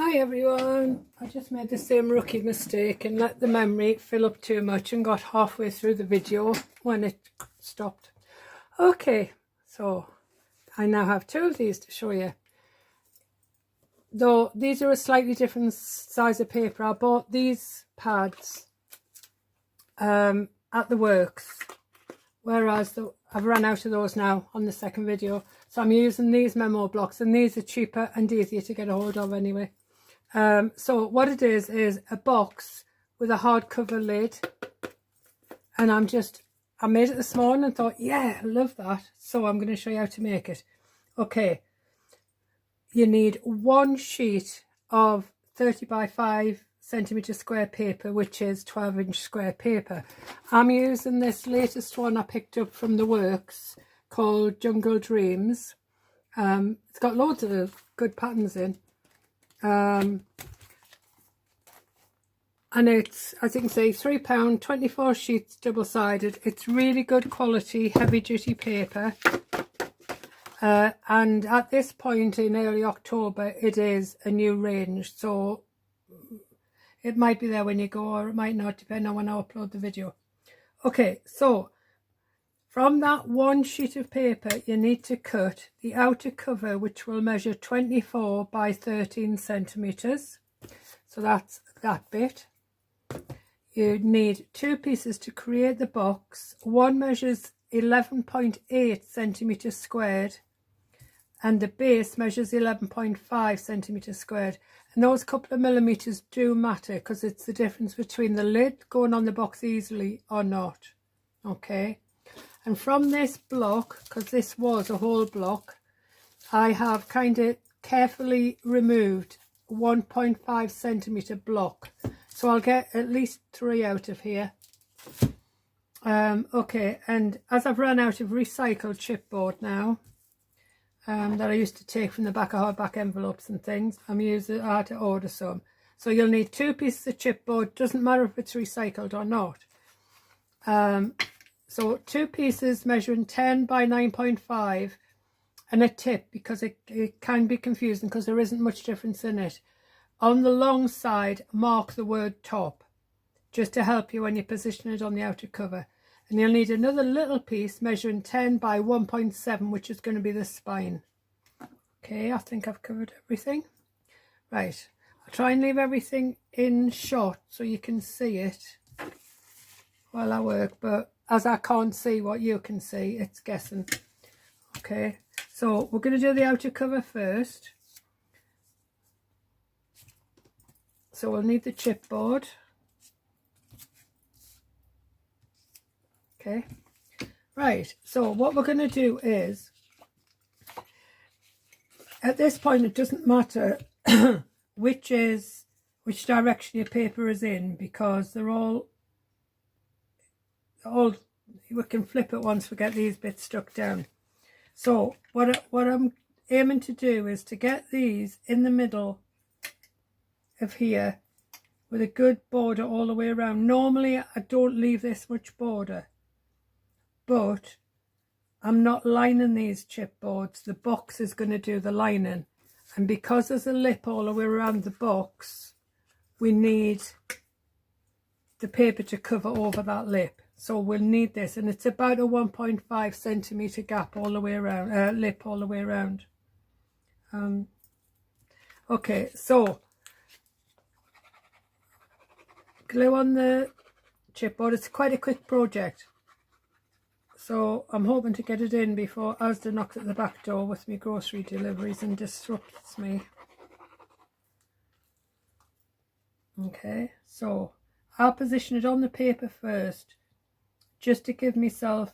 Hi everyone, I just made the same rookie mistake and let the memory fill up too much and got halfway through the video when it stopped. Okay, so I now have two of these to show you. Though these are a slightly different size of paper, I bought these pads at the works, whereas I've run out of those now on the second video. So I'm using these memo blocks, and these are cheaper and easier to get a hold of anyway. So what it is a box with a hardcover lid, and I made it this morning and thought, yeah, I love that, so I'm going to show you how to make it. Okay, you need one sheet of 30 by 5 centimetre square paper, which is 12-inch square paper. I'm using this latest one I picked up from the works called Jungle Dreams. It's got loads of good patterns in. And it's, as you can see, £3, 24 sheets, double-sided. It's really good quality, heavy-duty paper. And at this point in early October, it is a new range, so it might be there when you go, or it might not, depending on when I upload the video. Okay, so from that one sheet of paper, you need to cut the outer cover, which will measure 24 by 13 centimetres. So that's that bit. You need two pieces to create the box. One measures 11.8 centimetres squared, and the base measures 11.5 centimetres squared. And those couple of millimetres do matter, because it's the difference between the lid going on the box easily or not. Okay. And from this block, because this was a whole block, I have kind of carefully removed 1.5 centimetre block. So I'll get at least 3 out of here. Okay, and as I've run out of recycled chipboard now, that I used to take from the back of hardback envelopes and things, I had to order some. So you'll need 2 pieces of chipboard, doesn't matter if it's recycled or not. So 2 pieces measuring 10 by 9.5, and a tip, because it can be confusing because there isn't much difference in it. On the long side, mark the word top, just to help you when you position it on the outer cover. And you'll need another little piece measuring 10 by 1.7, which is going to be the spine. Okay, I think I've covered everything. Right, I'll try and leave everything in shot so you can see it while I work, but as I can't see what you can see, it's guessing. Okay, so we're going to do the outer cover first. So we'll need the chipboard. Okay, right, so what we're going to do is, at this point it doesn't matter which direction your paper is in, because they're all we can flip it once we get these bits stuck down. So what I'm aiming to do is to get these in the middle of here with a good border all the way around. Normally I don't leave this much border, but I'm not lining these chipboards. The box is going to do the lining, and because there's a lip all the way around the box, we need the paper to cover over that lip. So we'll need this, and it's about a 1.5 centimetre gap all the way around, lip all the way around. Okay, so glue on the chipboard. It's quite a quick project, so I'm hoping to get it in before Asda knocks at the back door with me grocery deliveries and disrupts me. Okay, so I'll position it on the paper first, just to give myself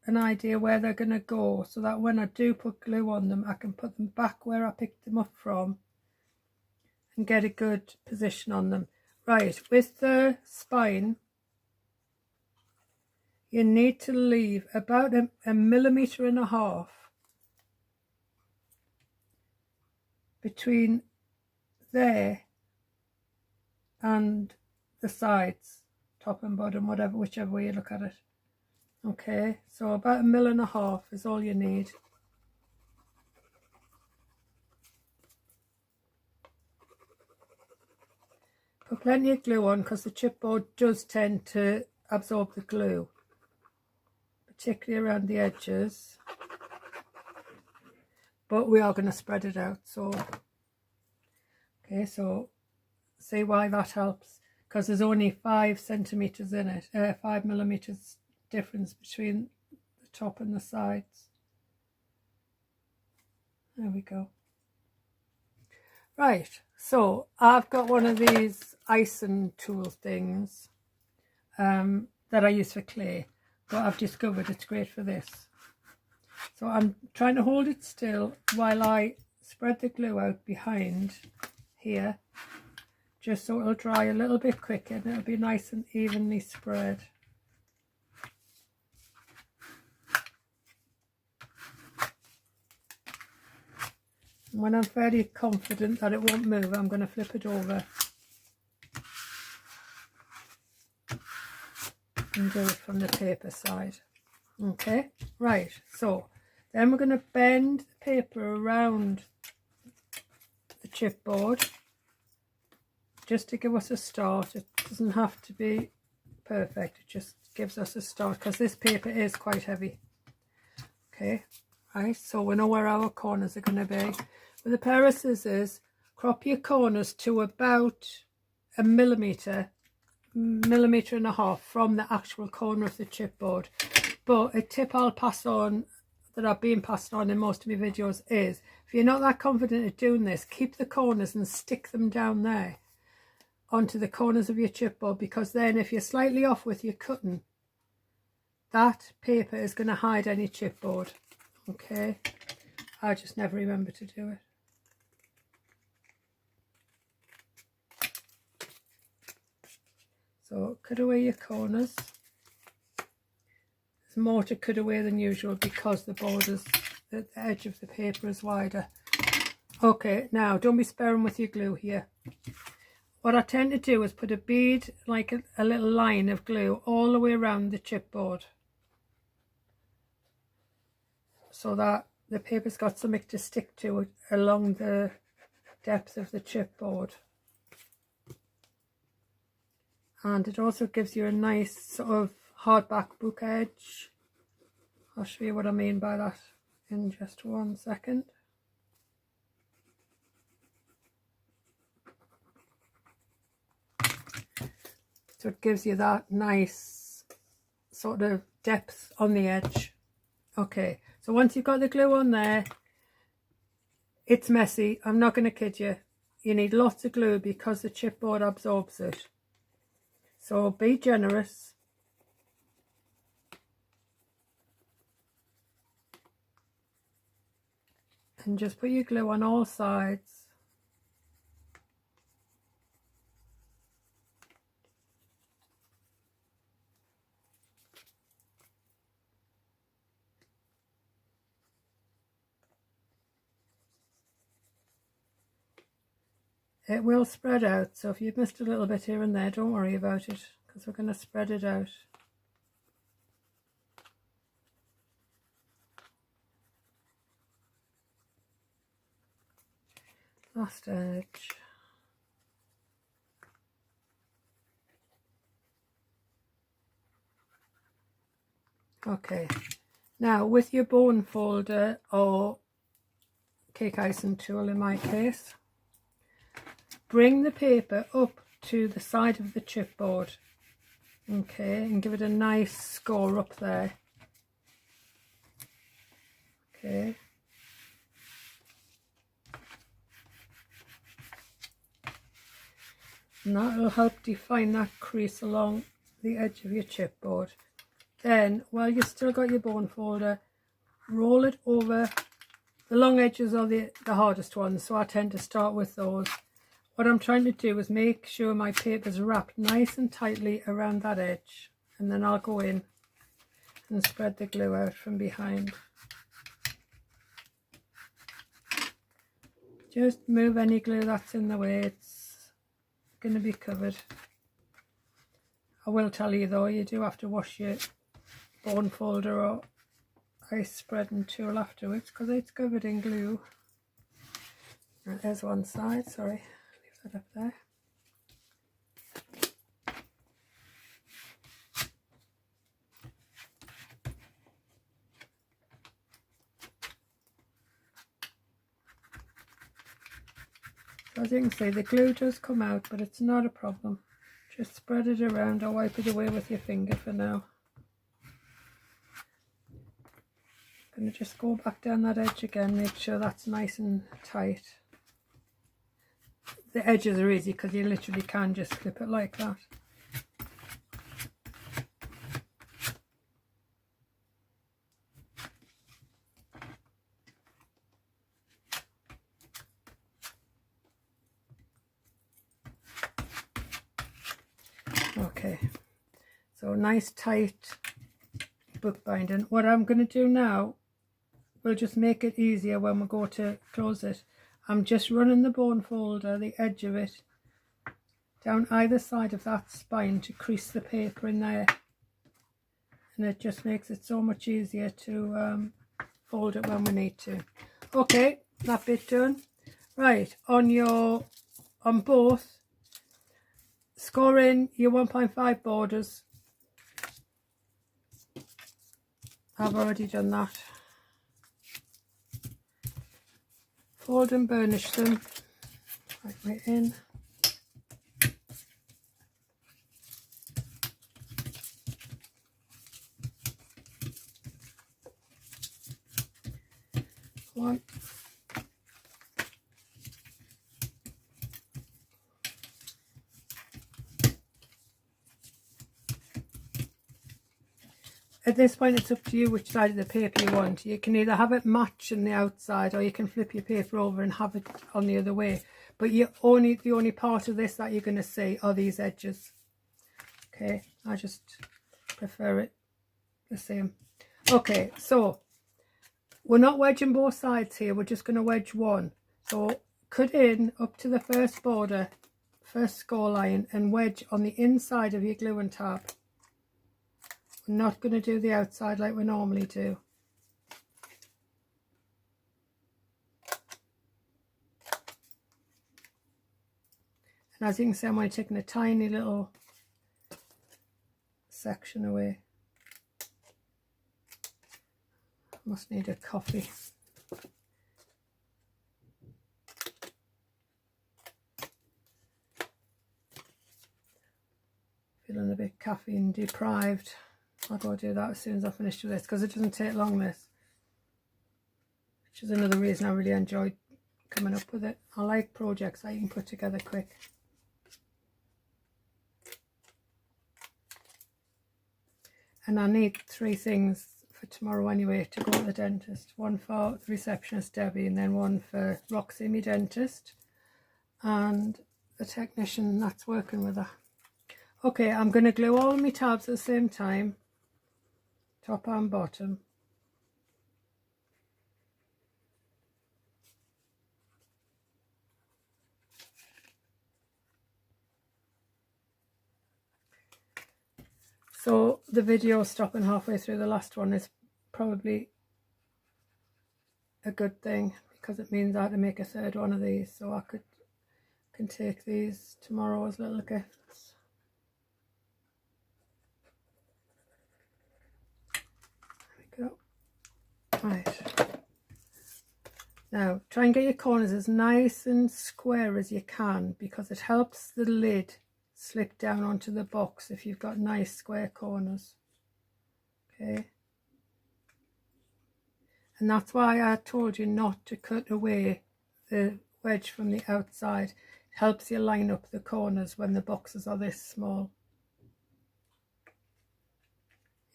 an idea where they're going to go, so that when I do put glue on them, I can put them back where I picked them up from and get a good position on them. Right, with the spine, you need to leave about a 1.5 millimetre between there and the sides, top and bottom, whatever, whichever way you look at it. Okay, so about 1.5 mil is all you need. Put plenty of glue on because the chipboard does tend to absorb the glue, particularly around the edges. But we are going to spread it out. So, okay, so see why that helps, because there's only 5 centimeters in it, 5 millimeters difference between the top and the sides. There we go. Right, so I've got one of these icing tool things that I use for clay, but I've discovered it's great for this. So I'm trying to hold it still while I spread the glue out behind here, just so it'll dry a little bit quicker and it'll be nice and evenly spread. And when I'm fairly confident that it won't move, I'm going to flip it over and do it from the paper side. Okay, right, so then we're going to bend the paper around the chipboard just to give us a start. It doesn't have to be perfect, it just gives us a start because this paper is quite heavy. Okay, right, so we know where our corners are going to be. With a pair of scissors, crop your corners to about a millimetre and a half from the actual corner of the chipboard. But a tip I'll pass on, that I've been passed on in most of my videos, is if you're not that confident at doing this, keep the corners and stick them down there onto the corners of your chipboard, because then if you're slightly off with your cutting, that paper is going to hide any chipboard. Okay, I just never remember to do it. So cut away your corners. There's more to cut away than usual because the borders, the edge of the paper is wider. Okay, now don't be sparing with your glue here. What I tend to do is put a bead, like a little line of glue, all the way around the chipboard, so that the paper's got something to stick to along the depth of the chipboard. And it also gives you a nice sort of hardback book edge. I'll show you what I mean by that in just 1 second. So it gives you that nice sort of depth on the edge. Okay, so once you've got the glue on there, it's messy, I'm not going to kid you. You need lots of glue because the chipboard absorbs it. So be generous. And just put your glue on all sides. It will spread out, so if you've missed a little bit here and there, don't worry about it, because we're going to spread it out. Last edge. Okay, now with your bone folder or cake icing tool in my case, bring the paper up to the side of the chipboard, okay, and give it a nice score up there. Okay. And that will help define that crease along the edge of your chipboard. Then, while you've still got your bone folder, roll it over. The long edges are the hardest ones, so I tend to start with those. What I'm trying to do is make sure my paper's wrapped nice and tightly around that edge, and then I'll go in and spread the glue out from behind. Just move any glue that's in the way, it's going to be covered. I will tell you though, you do have to wash your bone folder or ice spreading tool afterwards because it's covered in glue. Right, there's one side, sorry. That up there. So as you can see, the glue does come out, but it's not a problem. Just spread it around or wipe it away with your finger for now. I'm going to just go back down that edge again, make sure that's nice and tight. The edges are easy because you literally can just clip it like that. Okay, so nice tight book binding. What I'm going to do now, we'll just make it easier when we go to close it. I'm just running the bone folder, the edge of it, down either side of that spine to crease the paper in there. And it just makes it so much easier to fold it when we need to. Okay, that bit done. Right, on both, score in your 1.5 borders. I've already done that. Fold and burnish them right way in. One. At this point it's up to you which side of the paper you want. You can either have it match on the outside or you can flip your paper over and have it on the other way. But the only part of this that you're going to see are these edges. Okay, I just prefer it the same. Okay, so we're not wedging both sides here, we're just going to wedge one. So cut in up to the first border, first score line, and wedge on the inside of your glue and tab. We're not going to do the outside like we normally do. And as you can see, I'm only taking a tiny little section away. Must need a coffee. Feeling a bit caffeine deprived. I'll go do that as soon as I finish with this because it doesn't take long, this. Which is another reason I really enjoyed coming up with it. I like projects that you can put together quick. And I need 3 things for tomorrow anyway to go to the dentist. One for the receptionist Debbie, and then one for Roxy, my dentist, and the technician that's working with her. Okay, I'm going to glue all of my tabs at the same time, top and bottom. So the video stopping halfway through the last one is probably a good thing because it means I have to make a third one of these, so I can take these tomorrow as little gifts. There we go. Right. Now try and get your corners as nice and square as you can because it helps the lid slip down onto the box if you've got nice square corners. Okay, and that's why I told you not to cut away the wedge from the outside. It helps you line up the corners when the boxes are this small,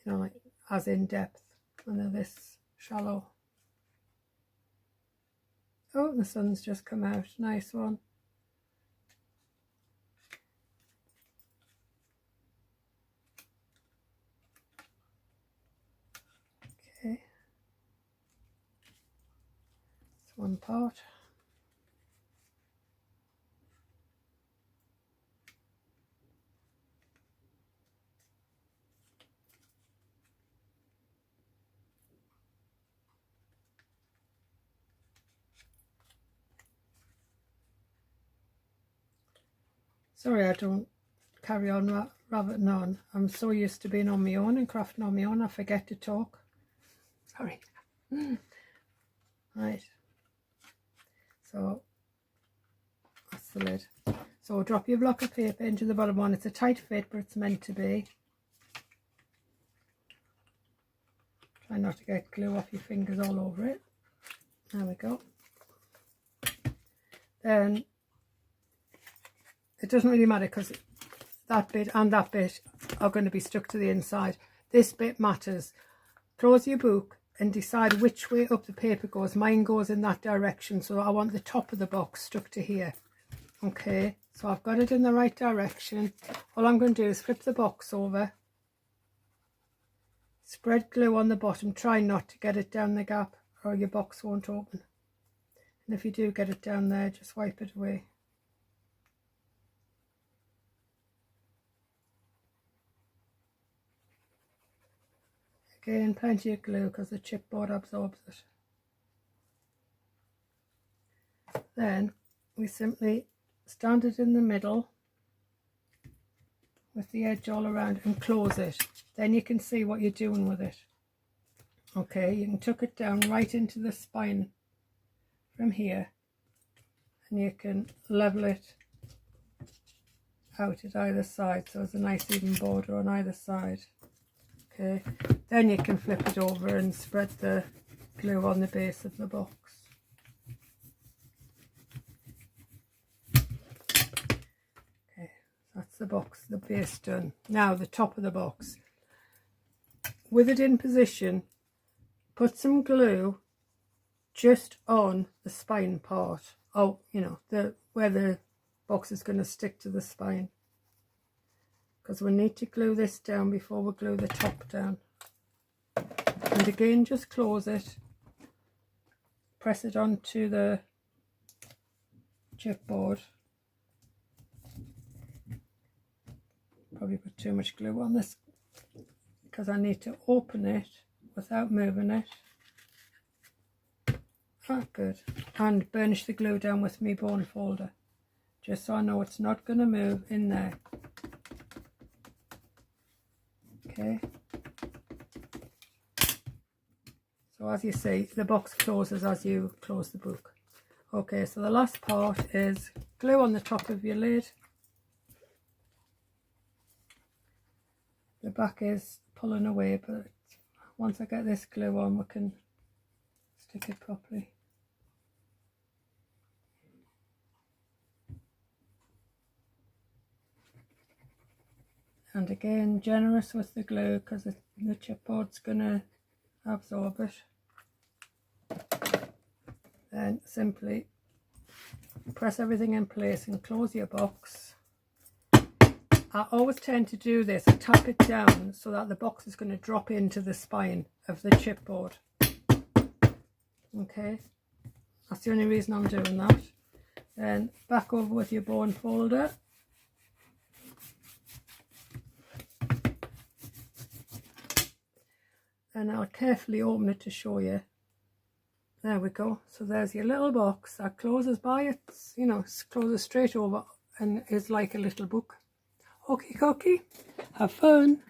you know, like as in depth when they're this shallow. Oh, the sun's just come out. Nice one. Okay, that's one part. Sorry I don't carry on rabbiting on. I'm so used to being on my own and crafting on my own, I forget to talk. Sorry. Right. So the lid. So drop your block of paper into the bottom one. It's a tight fit, but it's meant to be. Try not to get glue off your fingers all over it. There we go. Then it doesn't really matter because that bit and that bit are going to be stuck to the inside. This bit matters. Close your book and decide which way up the paper goes. Mine goes in that direction, so I want the top of the box stuck to here. Okay, so I've got it in the right direction. All I'm going to do is flip the box over, spread glue on the bottom. Try not to get it down the gap or your box won't open. And if you do get it down there, just wipe it away. Again, plenty of glue because the chipboard absorbs it. Then we simply stand it in the middle with the edge all around and close it. Then you can see what you're doing with it. Okay, you can tuck it down right into the spine from here, and you can level it out at either side, so there's a nice even border on either side. Okay, then you can flip it over and spread the glue on the base of the box. Okay, that's the box, the base done. Now the top of the box. With it in position, put some glue just on the spine part. Oh, you know, where the box is going to stick to the spine. Because we need to glue this down before we glue the top down. And again, just close it. Press it onto the chipboard. Probably put too much glue on this because I need to open it without moving it. Ah, good. And burnish the glue down with my bone folder, just so I know it's not going to move in there. Okay. So as you see, the box closes as you close the book. Okay, so the last part is glue on the top of your lid. The back is pulling away, but once I get this glue on, we can stick it properly. And again, generous with the glue because the chipboard's going to absorb it. Then simply press everything in place and close your box. I always tend to do this. I tap it down so that the box is going to drop into the spine of the chipboard. Okay, that's the only reason I'm doing that. Then back over with your bone folder. And I'll carefully open it to show you. There we go. So there's your little box that closes by its, you know, closes straight over and is like a little book. Okie dokie, have fun.